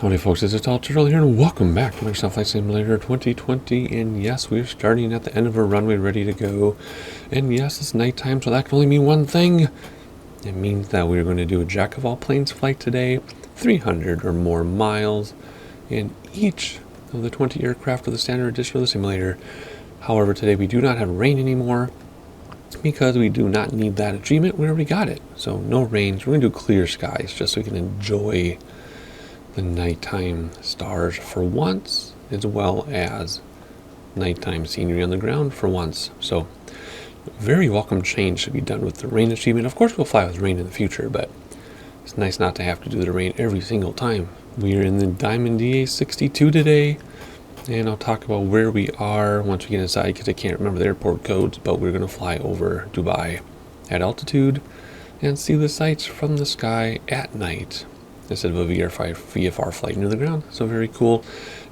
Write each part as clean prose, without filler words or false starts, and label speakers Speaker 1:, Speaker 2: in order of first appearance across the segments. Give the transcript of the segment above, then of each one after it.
Speaker 1: Howdy folks, it's Turtle here and welcome back to Microsoft Flight Simulator 2020. And yes, we're starting at the end of our runway, ready to go. And yes, it's nighttime, so that can only mean one thing. It means that we're going to do a jack of all planes flight today, 300 or more miles in each of the 20 aircraft of the standard edition of the simulator. However, today we do not have rain anymore because we do not need that achievement. We already got it. So no rain. So we're going to do clear skies just so we can enjoy the nighttime stars for once, as well as nighttime scenery on the ground for once. So very welcome change should be done with the rain achievement. Of course we'll fly with rain in the future, but it's nice not to have to do the rain every single time. We are in the Diamond DA62 today, and I'll talk about where we are once we get inside because I can't remember the airport codes, but we're going to fly over Dubai at altitude and see the sights from the sky at night instead of a VFR flight near the ground. So very cool.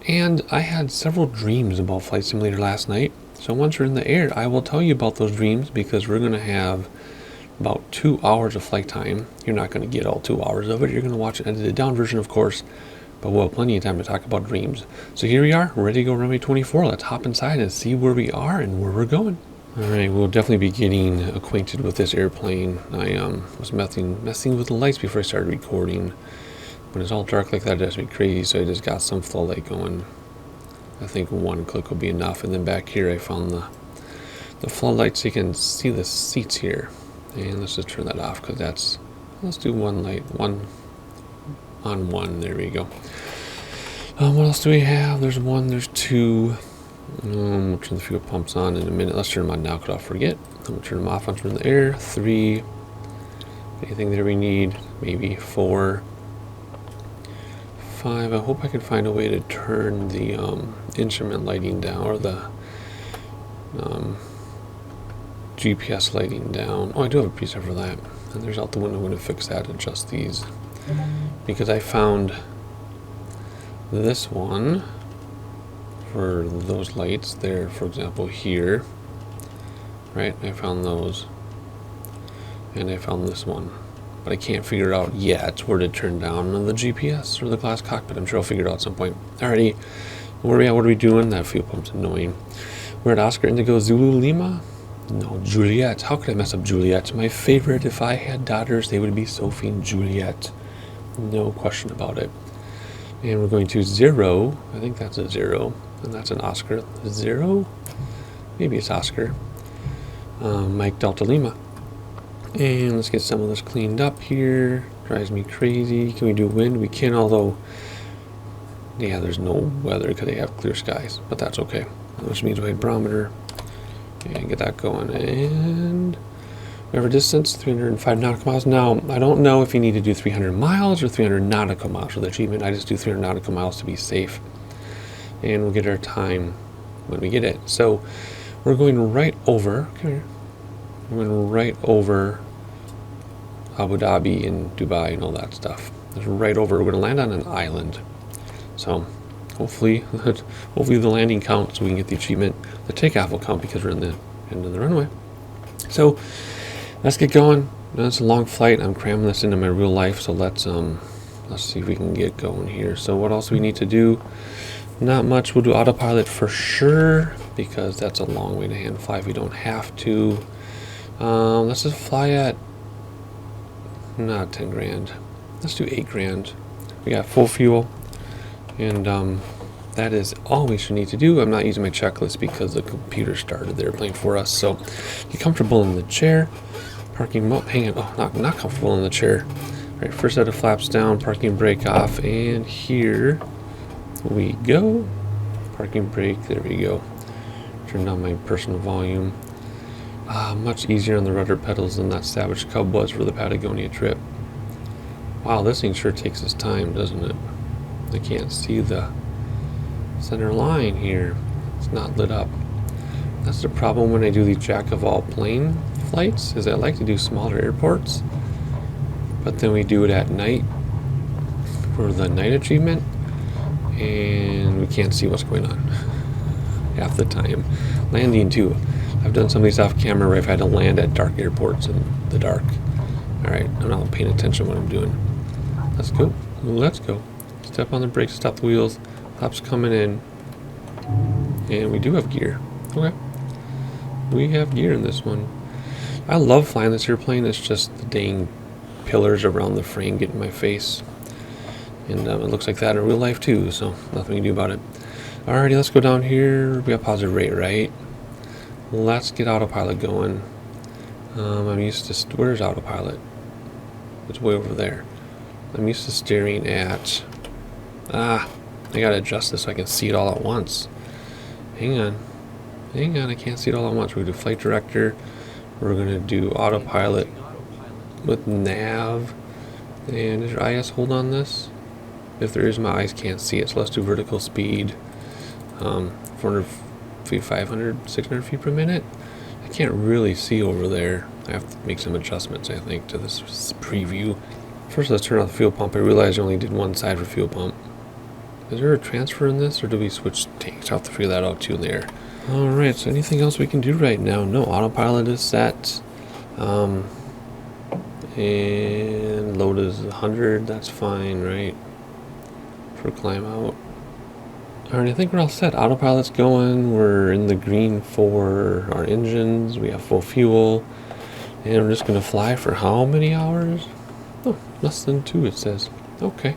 Speaker 1: And I had several dreams about Flight Simulator last night. So once we're in the air, I will tell you about those dreams because we're going to have about 2 hours of flight time. You're not going to get all 2 hours of it. You're going to watch an edited down version, of course, but we'll have plenty of time to talk about dreams. So here we are, ready to go runway 24. Let's hop inside and see where we are and where we're going. Alright, we'll definitely be getting acquainted with this airplane. I was messing with the lights before I started recording. When it's all dark like that, it drives me crazy, so I just got some floodlight going. I think one click will be enough. And then back here I found the floodlight so you can see the seats here. And let's just turn that off because that's, let's do one light, one on one, there we go. What else do we have? There's one, there's two. We'll turn the fuel pumps on in a minute. Let's turn them on now because I'll forget. Then we'll turn them off once we're in the air. 3. Anything there we need? Maybe 4. 5. I hope I can find a way to turn the instrument lighting down, or the GPS lighting down. Oh, I do have a preset for that. And there's out the window. I'm going to fix that, adjust these. Because I found this one for those lights there, for example, here. Right? I found those. And I found this one. But I can't figure out yet where to turn down on the GPS or the glass cockpit. I'm sure I'll figure it out at some point. Alrighty, where are we at? What are we doing? That fuel pump's annoying. We're at Oscar Indigo Zulu Lima. No, Juliet. How could I mess up Juliet? My favorite. If I had daughters, they would be Sophie and Juliet. No question about it. And we're going to 0. I think that's a 0. And that's an Oscar. 0? Maybe it's Oscar. Mike Delta Lima. And let's get some of this cleaned up here. Drives me crazy. Can we do wind? We can, although, yeah, there's no weather because they have clear skies, but that's okay. Which means we have barometer and get that going. And we have our distance, 305 nautical miles. Now, I don't know if you need to do 300 miles or 300 nautical miles for the achievement. I just do 300 nautical miles to be safe. And we'll get our time when we get it. So we're going right over, come here. We're going right over Abu Dhabi and Dubai and all that stuff. It's right over. We're going to land on an island. So hopefully the landing counts so we can get the achievement. The takeoff will count because we're in the end of the runway. So let's get going. It's a long flight. I'm cramming this into my real life. So let's see if we can get going here. So what else do we need to do? Not much. We'll do autopilot for sure because that's a long way to hand fly if we don't have to. Let's just fly at not 10 grand. Let's do 8 grand. We got full fuel, and that is all we should need to do. I'm not using my checklist because the computer started the airplane for us. So get comfortable in the chair. Parking mode, hang on. Oh, not comfortable in the chair. All right, first set of flaps down, parking brake off, and here we go. Parking brake, there we go. Turn down my personal volume. Much easier on the rudder pedals than that Savage Cub was for the Patagonia trip. Wow, this thing sure takes its time, doesn't it? I can't see the center line here. It's not lit up. That's the problem when I do these jack of all plane flights, is I like to do smaller airports, but then we do it at night for the night achievement, and we can't see what's going on half the time. Landing too. I've done some of these off camera where I've had to land at dark airports in the dark. Alright, I'm not paying attention to what I'm doing. Let's go. Let's go. Step on the brakes, stop the wheels. Hop's coming in. And we do have gear. Okay. We have gear in this one. I love flying this airplane. It's just the dang pillars around the frame get in my face. And it looks like that in real life too, so nothing we can do about it. Alrighty, let's go down here. We got positive rate, right? Let's get autopilot going. I'm used to... Where's autopilot? It's way over there. I'm used to staring at... I gotta adjust this so I can see it all at once. Hang on, I can't see it all at once. We're gonna do flight director. We're gonna do autopilot with nav. And is your IS hold on this? If there is, my eyes can't see it. So let's do vertical speed. 400 feet, 500, 600 feet per minute. I can't really see over there. I have to make some adjustments, I think, to this preview. First, let's turn off the fuel pump. I realized I only did one side for fuel pump. Is there a transfer in this, or do we switch tanks? I'll have to figure that out too in the air. Alright, so anything else we can do right now? No, autopilot is set. And load is 100, that's fine, right? For climb out. Alright, I think we're all set. Autopilot's going. We're in the green for our engines. We have full fuel. And we're just going to fly for how many hours? Oh, less than 2 it says. Okay.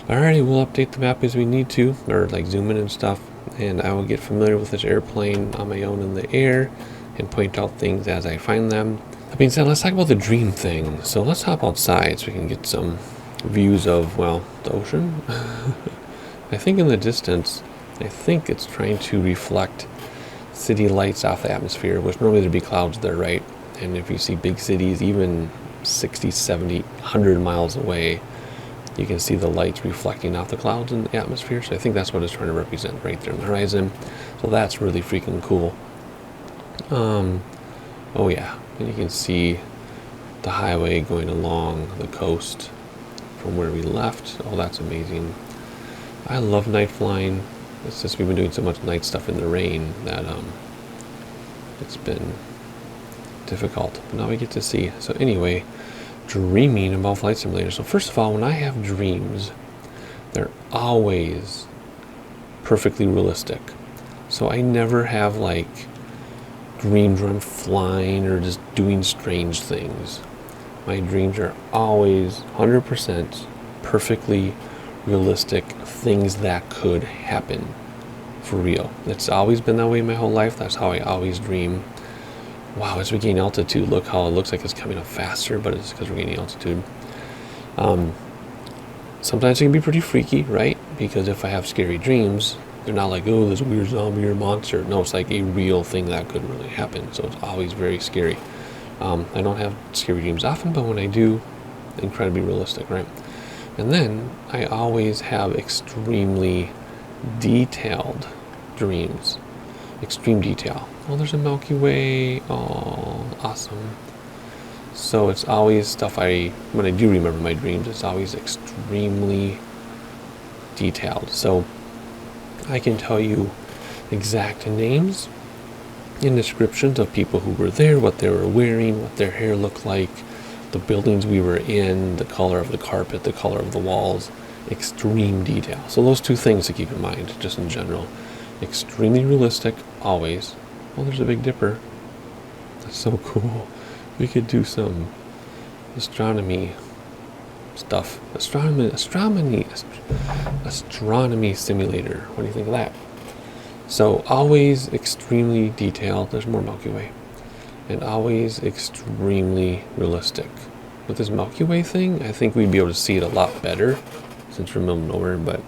Speaker 1: Alrighty, we'll update the map as we need to, or like zoom in and stuff, and I will get familiar with this airplane on my own in the air and point out things as I find them. That being said, let's talk about the dream thing. So let's hop outside so we can get some views of, well, the ocean. I think in the distance, I think it's trying to reflect city lights off the atmosphere, which normally there'd be clouds there, right? And if you see big cities, even 60, 70, 100 miles away, you can see the lights reflecting off the clouds in the atmosphere. So I think that's what it's trying to represent right there on the horizon. So that's really freaking cool. Oh yeah, and you can see the highway going along the coast from where we left. Oh, that's amazing. I love night flying. It's just we've been doing so much night stuff in the rain that it's been difficult. But now we get to see. So anyway, dreaming about flight simulators. So first of all, when I have dreams, they're always perfectly realistic. So I never have like dreams where I'm flying or just doing strange things. My dreams are always 100% perfectly realistic things that could happen for real. It's always been that way my whole life. That's how I always dream. Wow, as we gain altitude, look how it looks like it's coming up faster, but it's because we're gaining altitude. Sometimes it can be pretty freaky, right? Because if I have scary dreams, they're not like, oh, there's a weird zombie or monster. No, it's like a real thing that could really happen. So it's always very scary. I don't have scary dreams often, but when I do, incredibly realistic, right? And then I always have extremely detailed dreams. Extreme detail. Oh, there's a Milky Way. Oh, awesome. So it's always stuff when I do remember my dreams, it's always extremely detailed. So I can tell you exact names and descriptions of people who were there, what they were wearing, what their hair looked like, the buildings we were in, the color of the carpet, the color of the walls, extreme detail. So those two things to keep in mind, just in general. Extremely realistic, always. Oh, there's a Big Dipper. That's so cool. We could do some astronomy stuff. Astronomy simulator. What do you think of that? So always extremely detailed. There's more Milky Way. And always extremely realistic. With this Milky Way thing, I think we'd be able to see it a lot better since we're in the middle of nowhere, but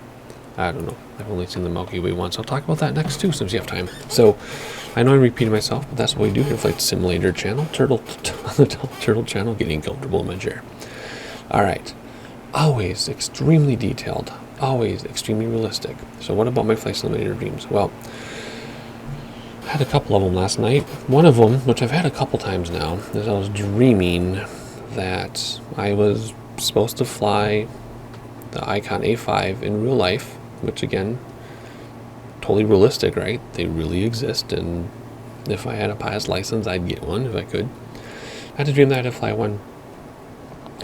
Speaker 1: I don't know. I've only seen the Milky Way once. I'll talk about that next too, since you have time. So, I know I'm repeating myself, but that's what we do here. Flight Simulator channel, Turtle channel, getting comfortable in my chair. All right. Always extremely detailed. Always extremely realistic. So, what about my Flight Simulator dreams? Well, I had a couple of them last night. One of them, which I've had a couple times now, is I was dreaming that I was supposed to fly the Icon A5 in real life, which again, totally realistic, right? They really exist, and if I had a pilot's license, I'd get one if I could. I had a dream that I had to fly one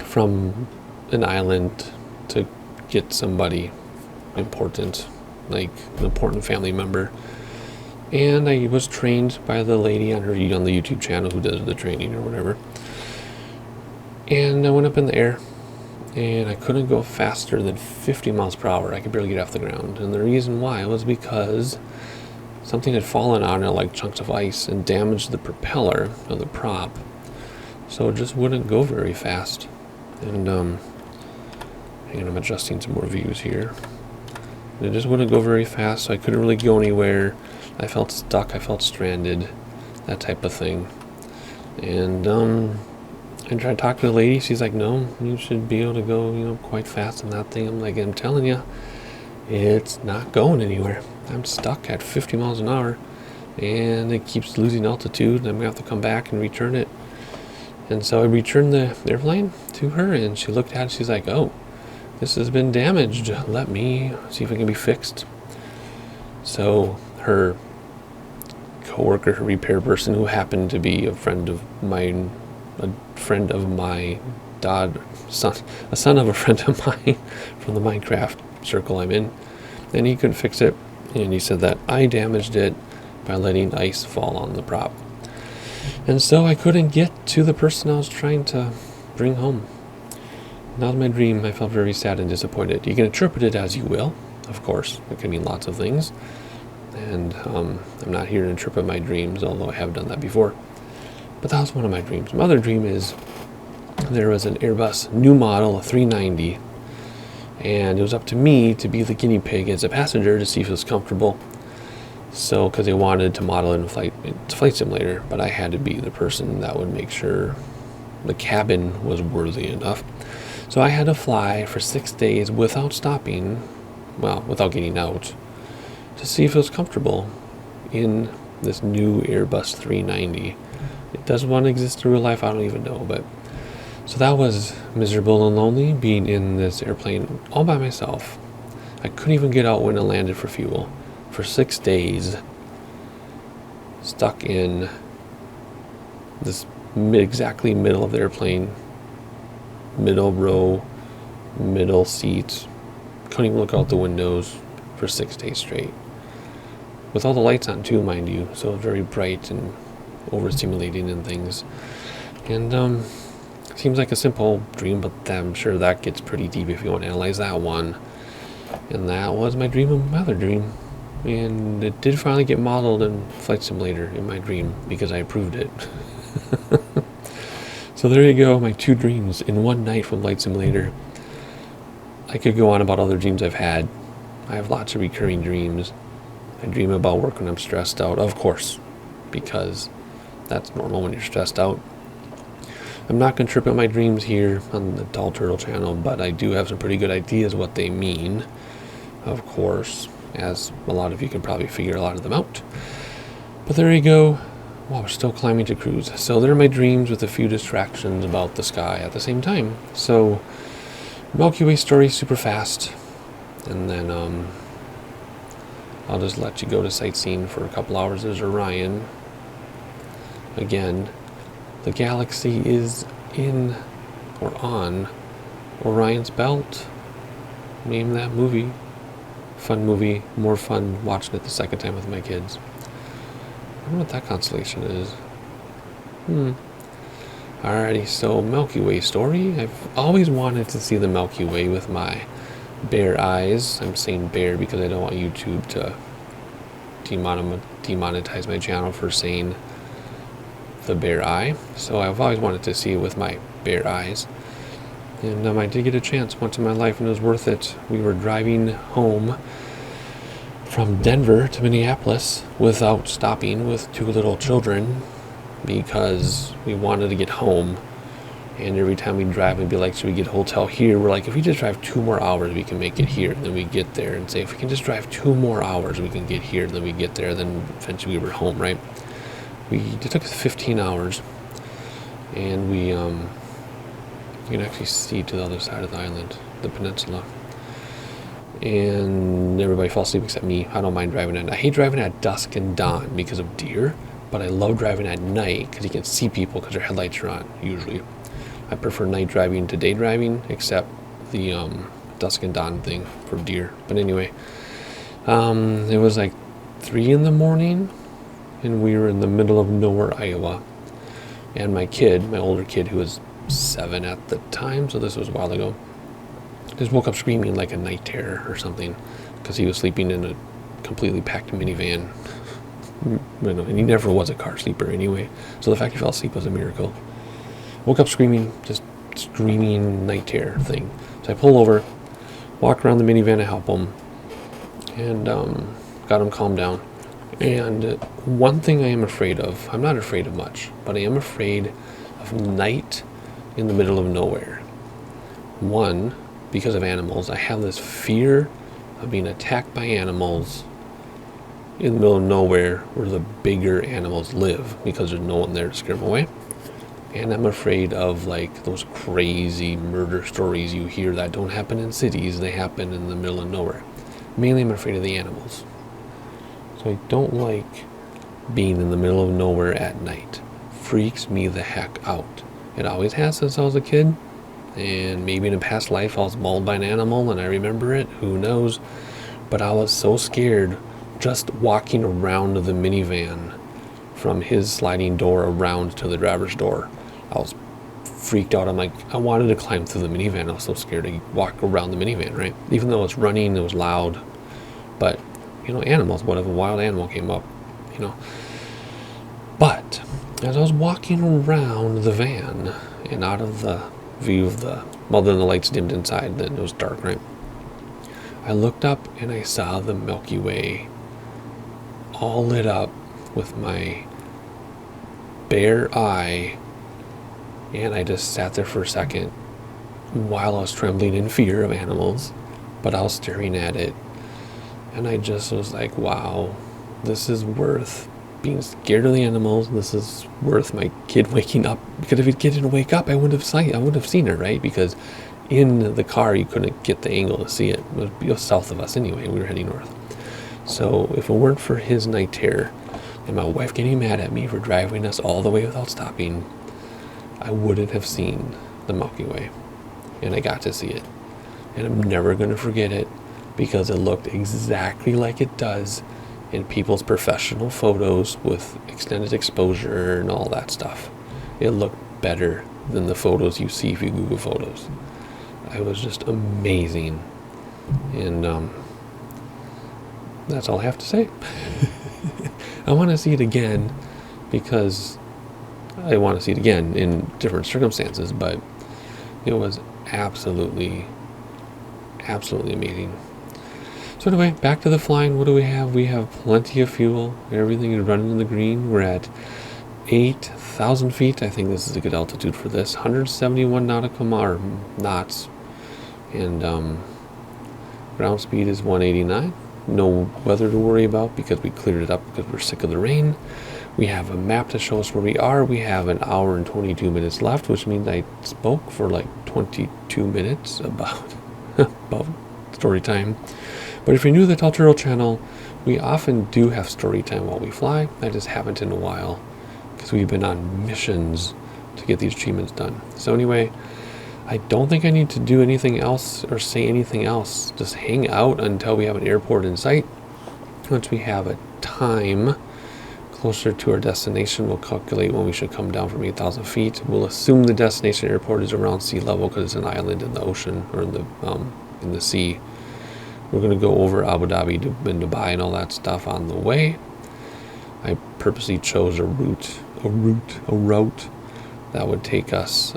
Speaker 1: from an island to get somebody important, like an important family member. And I was trained by the lady on the YouTube channel who does the training or whatever. And I went up in the air, and I couldn't go faster than 50 miles per hour. I could barely get off the ground. And the reason why was because something had fallen on it, like chunks of ice, and damaged the propeller of the prop. So it just wouldn't go very fast. And hang on, I'm adjusting some more views here. And it just wouldn't go very fast, so I couldn't really go anywhere. I felt stuck, I felt stranded, that type of thing. And I tried to talk to the lady. She's like, no, you should be able to go, quite fast on that thing. I'm like, I'm telling you, it's not going anywhere. I'm stuck at 50 miles an hour, and it keeps losing altitude, and I'm going to have to come back and return it. And so I returned the airplane to her, and she looked at it. She's like, oh, this has been damaged. Let me see if it can be fixed. So her coworker, her repair person, who happened to be a friend of mine, a son of a friend of mine from the Minecraft circle I'm in, and he couldn't fix it, and he said that I damaged it by letting ice fall on the prop. And so I couldn't get to the person I was trying to bring home. That was my dream. I felt very sad and disappointed. You can interpret it as you will, of course. It can mean lots of things. And I'm not here to interpret my dreams, although I have done that before. But that was one of my dreams. My other dream is there was an Airbus new model, a 390, and it was up to me to be the guinea pig as a passenger to see if it was comfortable. So, because they wanted to model it in flight simulator, but I had to be the person that would make sure the cabin was worthy enough. So I had to fly for 6 days without stopping, without getting out, to see if it was comfortable in this new Airbus 390. It doesn't want to exist in real life, I don't even know, but so that was miserable and lonely, being in this airplane all by myself. I couldn't even get out when it landed for fuel. For 6 days, stuck in this exactly middle of the airplane, middle row, middle seat. Couldn't even look out the windows for 6 days straight. With all the lights on too, mind you, so very bright and overstimulating and things. And seems like a simple dream, but I'm sure that gets pretty deep if you want to analyze that one. And that was my dream of my other dream. And it did finally get modeled in Flight Simulator in my dream because I approved it. So there you go, my 2 dreams in one night from Flight Simulator. I could go on about other dreams I've had. I have lots of recurring dreams. I dream about work when I'm stressed out, of course, because that's normal when you're stressed out. I'm not going to trip at my dreams here on the Tall Turtle channel, but I do have some pretty good ideas what they mean, of course, as a lot of you can probably figure a lot of them out. But there you go. Wow, we're still climbing to cruise. So there are my dreams with a few distractions about the sky at the same time. So Milky Way story super fast, and then I'll just let you go to sightseeing for a couple hours. There's Orion. Again, the galaxy is in or on Orion's belt. Name that movie. Fun movie. More fun watching it the second time with my kids. I wonder what that constellation is. Alrighty, so Milky Way story. I've always wanted to see the Milky Way with my bare eyes. I'm saying bare because I don't want YouTube to demonetize my channel for saying the bare eye. So I've always wanted to see it with my bare eyes. And I did get a chance once in my life, and it was worth it. We were driving home from Denver to Minneapolis without stopping with 2 little children because we wanted to get home. And every time we drive, we'd be like, should we get a hotel here? We're like, if we just drive 2 more hours, we can make it here. And then we get there and say, if we can just drive 2 more hours, we can get here. Then we get there. Then eventually we were home, right? It took us 15 hours. And we, you can actually see to the other side of the island, the peninsula. And everybody fell asleep except me. I don't mind driving at night. I hate driving at dusk and dawn because of deer, but I love driving at night because you can see people because their headlights are on, usually. I prefer night driving to day driving, except the dusk and dawn thing for deer. But anyway, it was like 3 in the morning, and we were in the middle of nowhere, Iowa. And my older kid, who was 7 at the time, so this was a while ago, just woke up screaming like a night terror or something, because he was sleeping in a completely packed minivan. And he never was a car sleeper anyway, so the fact he fell asleep was a miracle. Woke up screaming, just screaming night terror thing. So I pull over, walk around the minivan to help him, and got him calmed down. And one thing I am afraid of, I'm not afraid of much, but I am afraid of night in the middle of nowhere. One, because of animals. I have this fear of being attacked by animals in the middle of nowhere where the bigger animals live, because there's no one there to scare them away. And I'm afraid of like those crazy murder stories you hear that don't happen in cities, they happen in the middle of nowhere. Mainly I'm afraid of the animals. So I don't like being in the middle of nowhere at night. Freaks me the heck out. It always has since I was a kid. And maybe in a past life I was mauled by an animal and I remember it. Who knows? But I was so scared just walking around the minivan from his sliding door around to the driver's door. I was freaked out. I'm like, I wanted to climb through the minivan. I was so scared to walk around the minivan, right? Even though it's running, it was loud. But, animals, what if a wild animal came up, But as I was walking around the van and out of the view of then the lights dimmed inside, then it was dark, right? I looked up and I saw the Milky Way all lit up with my bare eye, and I just sat there for a second while I was trembling in fear of animals, but I was staring at it, and I just was like, wow, this is worth being scared of the animals. This is worth my kid waking up, because if his kid didn't wake up, I would have seen her, right? Because in the car you couldn't get the angle to see it. It was south of us anyway. We were heading north. So if it weren't for his night terror and my wife getting mad at me for driving us all the way without stopping, I wouldn't have seen the Milky Way. And I got to see it. And I'm never going to forget it, because it looked exactly like it does in people's professional photos with extended exposure and all that stuff. It looked better than the photos you see if you Google photos. It was just amazing. And that's all I have to say. I want to see it again, because I want to see it again in different circumstances, but it was absolutely amazing. So anyway, back to the flying. What do we have? We have plenty of fuel. Everything is running in the green. We're at 8,000 feet. I think this is a good altitude for this. 171 knots. And ground speed is 189. No weather to worry about, because we cleared it up because we're sick of the rain. We have a map to show us where we are. We have an hour and 22 minutes left, which means I spoke for like 22 minutes about story time. But if you're new to the Talturo channel, we often do have story time while we fly. I just haven't in a while, because we've been on missions to get these achievements done. So anyway, I don't think I need to do anything else or say anything else. Just hang out until we have an airport in sight. Once we have a time closer to our destination, we'll calculate when we should come down from 8,000 feet. We'll assume the destination airport is around sea level, because it's an island in the ocean, or in the sea. We're going to go over Abu Dhabi and Dubai and all that stuff on the way. I purposely chose a route that would take us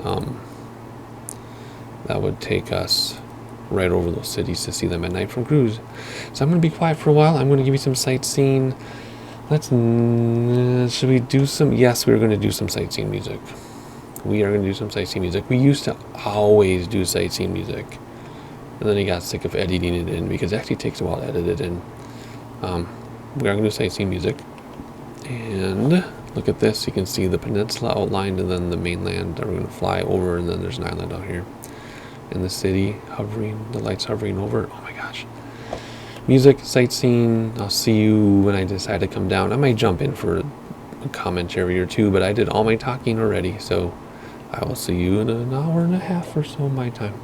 Speaker 1: right over those cities to see them at night from cruise. So I'm going to be quiet for a while. I'm going to give you some sightseeing. Should we do some? Yes, we're going to do some sightseeing music. We are going to do some sightseeing music. We used to always do sightseeing music, and then he got sick of editing it in, because it actually takes a while to edit it in. We are going to do sightseeing music. And look at this. You can see the peninsula outlined, and then the mainland that we're going to fly over, and then there's an island out here. And the city hovering, the lights hovering over. Oh my gosh. Music, sightseeing. I'll see you when I decide to come down. I might jump in for a commentary or two, but I did all my talking already, so I will see you in an hour and a half or so my time.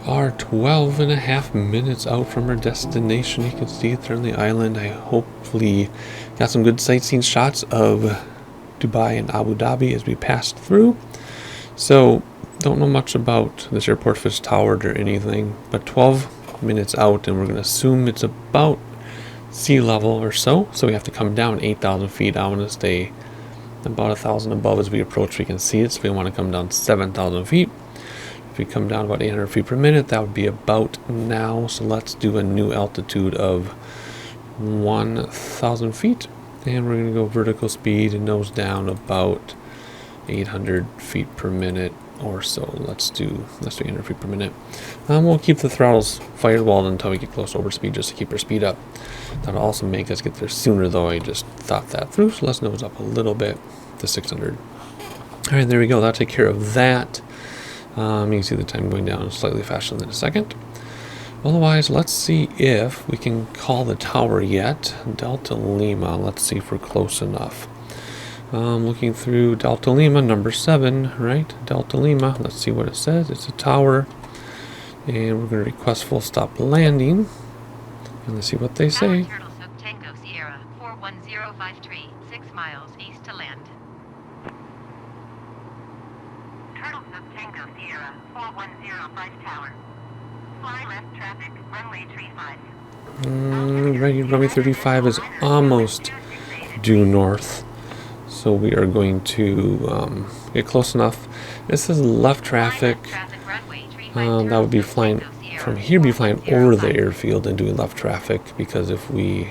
Speaker 1: are 12.5 minutes out from our destination. You can see it there on the island. I hopefully got some good sightseeing shots of Dubai and Abu Dhabi as we passed through. So, don't know much about this airport, if it's towered or anything, but 12 minutes out, and we're going to assume it's about sea level or so. So we have to come down 8,000 feet. I want to stay about 1,000 above as we approach. We can see it, so we want to come down 7,000 feet. If we come down about 800 feet per minute, that would be about now. So let's do a new altitude of 1,000 feet. And we're going to go vertical speed and nose down about 800 feet per minute or so. Let's do 800 feet per minute. We'll keep the throttles firewalled until we get close to overspeed, just to keep our speed up. That'll also make us get there sooner, though. I just thought that through. So let's nose up a little bit to 600. All right, there we go. That'll take care of that. You can see the time going down slightly faster than a second. Otherwise, let's see if we can call the tower yet. Delta Lima. Let's see if we're close enough. Looking through Delta Lima, number 7, right? Delta Lima. Let's see what it says. It's a tower. And we're going to request full stop landing. And let's see what they say.
Speaker 2: Turtle Soup Tango Sierra 41053, 6 miles east to land. Turtle Soup Tango Sierra 4105 Tower. Fly left traffic, runway 35.
Speaker 1: Runway 35 is almost due north. So we are going to get close enough. This is left traffic. That would be flying from here, be flying over the airfield and doing left traffic, because if we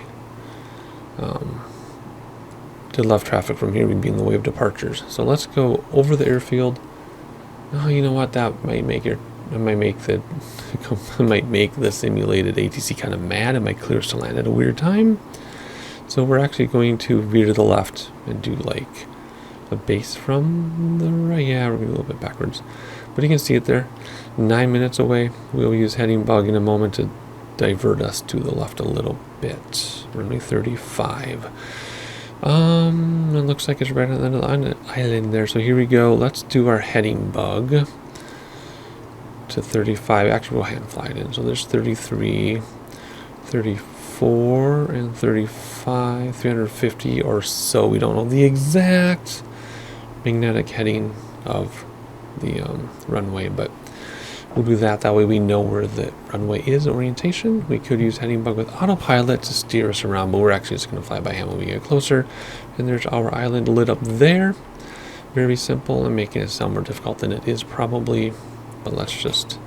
Speaker 1: did left traffic from here, we'd be in the way of departures. So let's go over the airfield. Oh, you know what? That might make it. It might make the simulated ATC kind of mad. It might clear us to land at a weird time. So we're actually going to veer to the left and do like a base from the right. Yeah, we're going to go a little bit backwards. But you can see it there. 9 minutes away. We'll use heading bug in a moment to divert us to the left a little bit. Runway 35. It looks like it's right on the island there. So here we go. Let's do our heading bug to 35. Actually, we'll hand fly it in. So there's 33, 34, and 35, 350 or so. We don't know the exact magnetic heading of the runway, but we'll do that. That way we know where the runway is, orientation. We could use heading bug with autopilot to steer us around, but we're actually just going to fly by hand when we get closer. And there's our island lit up there. Very simple, and making it sound more difficult than it is probably. But let's just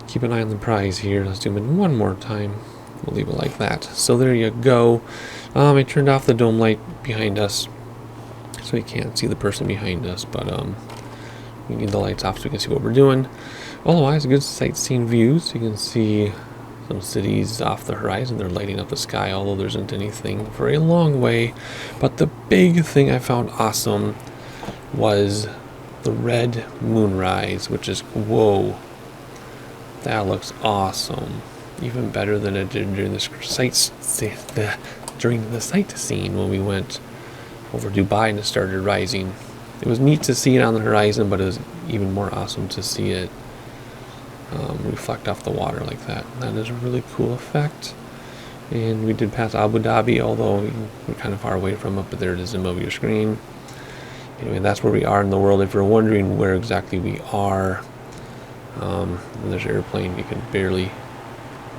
Speaker 1: keep an eye on the prize here. Let's zoom in one more time. We'll leave it like that. So there you go. I turned off the dome light behind us, so you can't see the person behind us, but we need the lights off so we can see what we're doing. Otherwise, good sightseeing views. You can see some cities off the horizon. They're lighting up the sky, although there isn't anything for a long way. But the big thing I found awesome was the red moonrise, which is, whoa, that looks awesome. Even better than it did during the sightseeing when we went over Dubai and it started rising. It was neat to see it on the horizon, but it was even more awesome to see it reflect off the water like that. That is a really cool effect. And we did pass Abu Dhabi, although we're kind of far away from it, but there it is in the middle of your screen. Anyway, that's where we are in the world. If you're wondering where exactly we are, there's an airplane. You can barely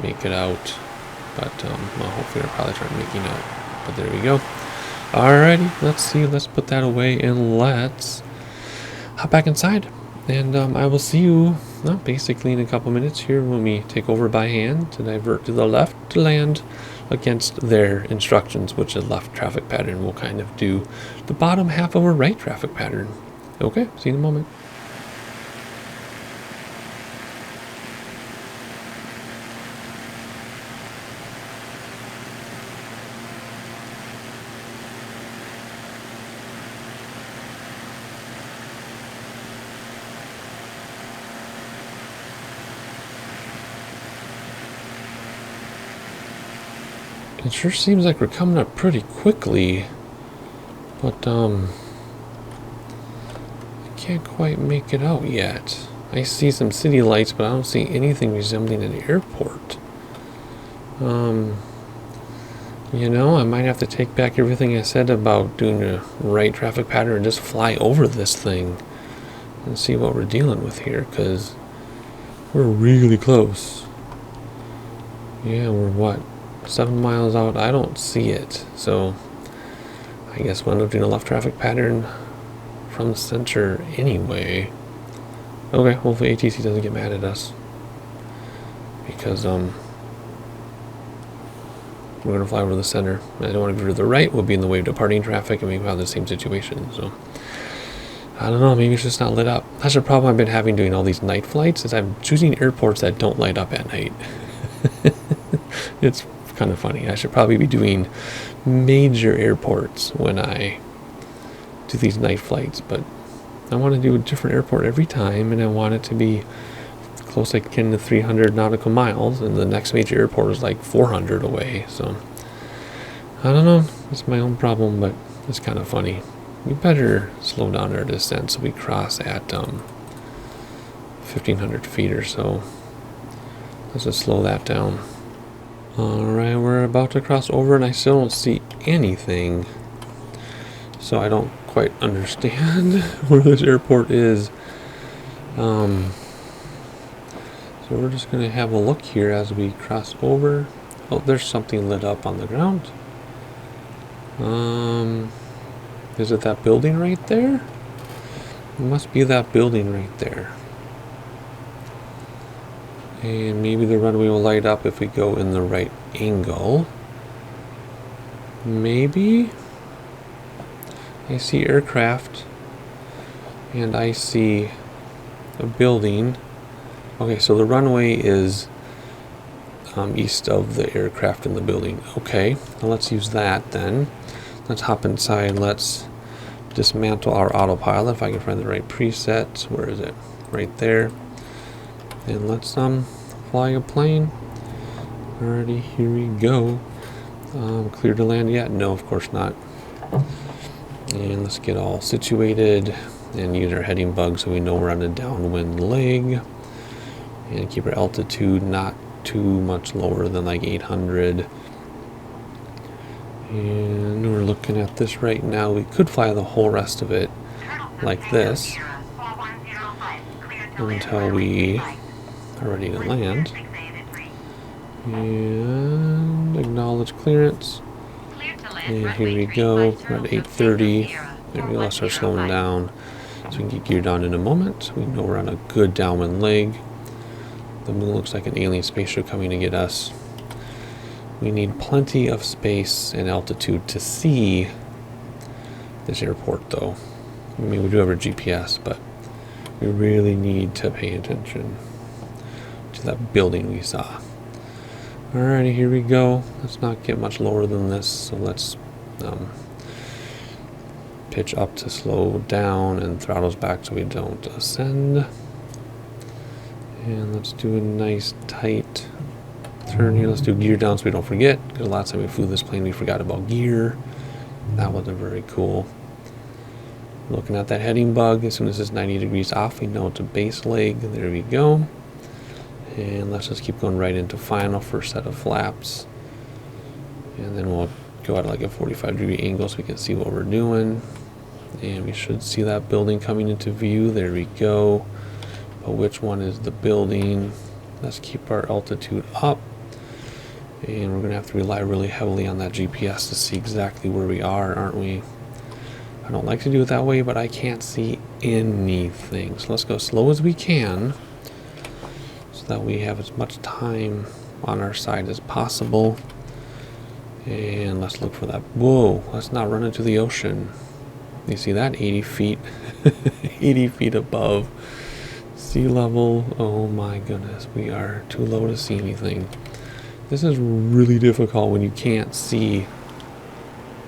Speaker 1: make it out, but well, hopefully our pilots aren't making out. But there we go. Alrighty, let's see. Let's put that away and let's hop back inside. And I will see you basically in a couple minutes here when we take over by hand to divert to the left to land against their instructions, which is left traffic pattern. We'll kind of do the bottom half of a right traffic pattern. Okay, see you in a moment. It sure seems like we're coming up pretty quickly, but I can't quite make it out yet. I see some city lights, but I don't see anything resembling an airport. You know, I might have to take back everything I said about doing the right traffic pattern and just fly over this thing and see what we're dealing with here, because we're really close. Yeah, we're what? 7 miles out? I don't see it. So I guess we'll end up doing a left traffic pattern from the center anyway. Okay, hopefully ATC doesn't get mad at us, because we're going to fly over the center. I don't want to go to the right. We'll be in the way of departing traffic, and maybe we'll have the same situation. So I don't know. Maybe it's just not lit up. That's the problem I've been having doing all these night flights, is I'm choosing airports that don't light up at night. It's kind of funny. I should probably be doing major airports when I do these night flights, but I want to do a different airport every time, and I want it to be close akin to 300 nautical miles, and the next major airport is like 400 away. So I don't know. It's my own problem, but it's kind of funny. We better slow down our descent so we cross at 1,500 feet or so. Let's just slow that down. Alright, we're about to cross over, and I still don't see anything. So I don't quite understand where this airport is. So we're just going to have a look here as we cross over. Oh, there's something lit up on the ground. Is it that building right there? It must be that building right there. And maybe the runway will light up if we go in the right angle. Maybe. I see aircraft, and I see a building. Okay, so the runway is east of the aircraft in the building. Okay, well, let's use that then. Let's hop inside. Let's dismantle our autopilot if I can find the right preset. Where is it? Right there. And let's fly a plane. Alrighty, here we go. Clear to land yet? No, of course not. And let's get all situated and use our heading bug so we know we're on a downwind leg. And keep our altitude not too much lower than like 800. And we're looking at this right now. We could fly the whole rest of it like this until we are ready to land. And acknowledge clearance. And here we go. We're at 8:30. There we go. Let's start slowing down so we can get geared down in a moment. We know we're on a good downwind leg. The moon looks like an alien spaceship coming to get us. We need plenty of space and altitude to see this airport, though. I mean, we do have our GPS, but we really need to pay attention to that building we saw. Alrighty, here we go. Let's not get much lower than this, so let's pitch up to slow down and throttles back so we don't ascend. And let's do a nice tight turn here. Let's do gear down so we don't forget, because the last time we flew this plane we forgot about gear. That wasn't very cool. Looking at that heading bug, as soon as it's 90 degrees off, we know it's a base leg. There we go. And let's just keep going right into final first set of flaps. And then we'll go at like a 45-degree angle so we can see what we're doing. And we should see that building coming into view. There we go. But which one is the building? Let's keep our altitude up. And we're going to have to rely really heavily on that GPS to see exactly where we are, aren't we? I don't like to do it that way, but I can't see anything. So let's go slow as we can so that we have as much time on our side as possible. And let's look for that. Whoa, let's not run into the ocean. You see that? 80 feet. 80 feet above sea level. Oh my goodness, we are too low to see anything. This is really difficult when you can't see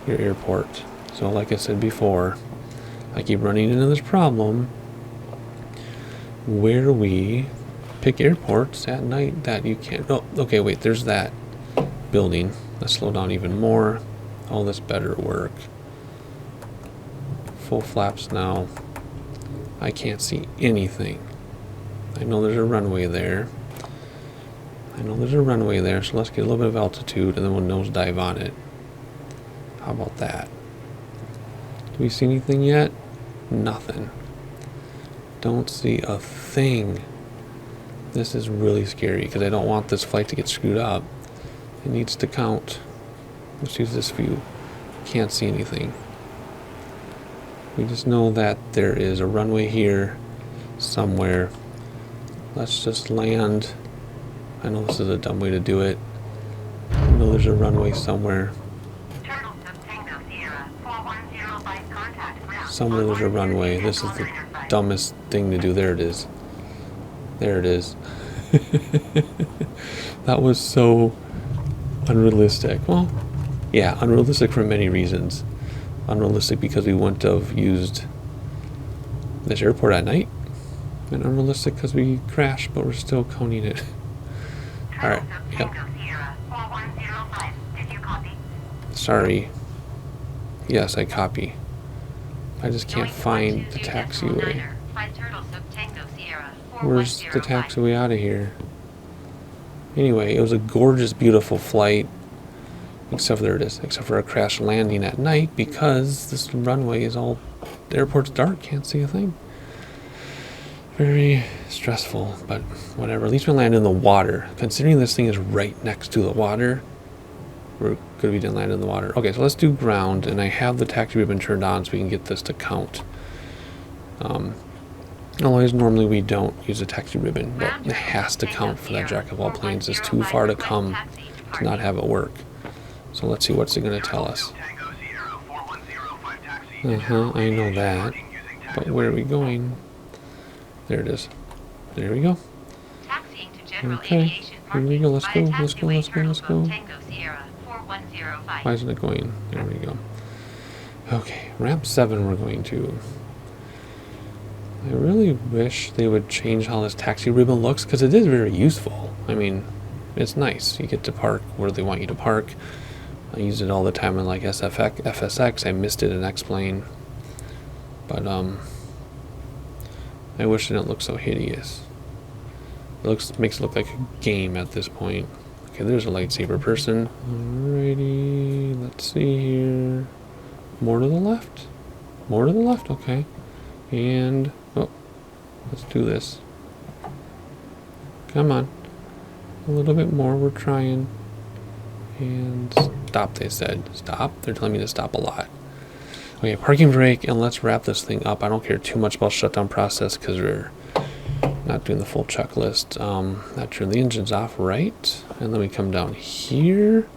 Speaker 1: your airport. So like I said before, I keep running into this problem where we pick airports at night that you can't. Oh, okay, wait, there's that building. Let's slow down even more. Oh, this better work. Full flaps now. I can't see anything. I know there's a runway there. So let's get a little bit of altitude and then we'll nosedive on it. How about that? Do we see anything yet? Nothing. Don't see a thing. This is really scary because I don't want this flight to get screwed up. It needs to count. Let's use this view. Can't see anything. We just know that there is a runway here somewhere. Let's just land. I know this is a dumb way to do it. I know there's a runway somewhere. Somewhere there's a runway. This is the dumbest thing to do. There it is. There it is. That was so unrealistic. Well, yeah, unrealistic for many reasons. Unrealistic because we wouldn't have used this airport at night. And unrealistic because we crashed, but we're still counting it. Alright, yep. Sorry. Yes, I copy. I just can't find the taxiway. Where's the taxiway out of here? Anyway, it was a gorgeous, beautiful flight. Except for, there it is. Except for a crash landing at night because this runway is all... The airport's dark, can't see a thing. Very stressful, but whatever. At least we landed in the water. Considering this thing is right next to the water, we're good we didn't land in the water. Okay, so let's do ground, and I have the taxi ribbon turned on so we can get this to count. Otherwise, normally we don't use a taxi ribbon, but it has to count for that jack of all planes. It's too far to come to not have it work. So let's see what's it going to tell us. I know that. But where are we going? There it is. There we go. Okay. Here we go. Let's go. Let's go. Let's go. Let's go. Why isn't it going? There we go. Okay. Ramp 7 we're going to. I really wish they would change how this taxi ribbon looks because it is very useful. I mean, it's nice. You get to park where they want you to park. I use it all the time in like FSX. I missed it in X-Plane. But I wish it didn't look so hideous. It makes it look like a game at this point. Okay, there's a lightsaber person. Alrighty, let's see here. More to the left? More to the left, okay. And, oh, let's do this. Come on. A little bit more, we're trying. And stop, they said. Stop? They're telling me to stop a lot. Okay, parking brake, and let's wrap this thing up. I don't care too much about shutdown process because we're not doing the full checklist. That turn the engines off, right? And then we come down here,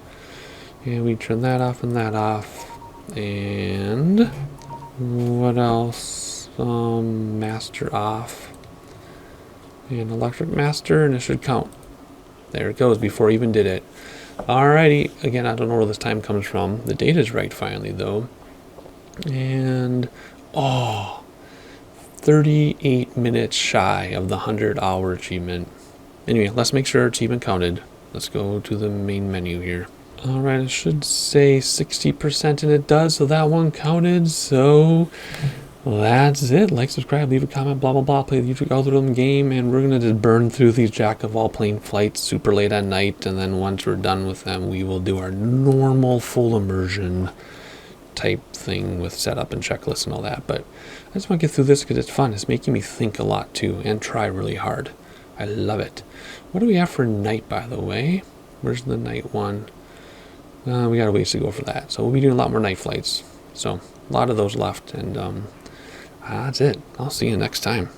Speaker 1: and we turn that off and that off. And what else? Master off. And electric master, and it should count. There it goes, before I even did it. Alrighty, again, I don't know where this time comes from. The data's right finally, though. And, oh, 38 minutes shy of the 100-hour achievement. Anyway, let's make sure our achievement counted. Let's go to the main menu here. Alright, it should say 60%, and it does, so that one counted. So that's it. Like, subscribe, leave a comment, blah, blah, blah. Play the YouTube algorithm game, and we're going to just burn through these jack-of-all-plane flights super late at night, and then once we're done with them, we will do our normal full immersion type thing with setup and checklist and all that. But I just want to get through this because it's fun. It's making me think a lot, too, and try really hard. I love it. What do we have for night, by the way? Where's the night one? We got a ways to go for that. So we'll be doing a lot more night flights. So a lot of those left, and that's it. I'll see you next time.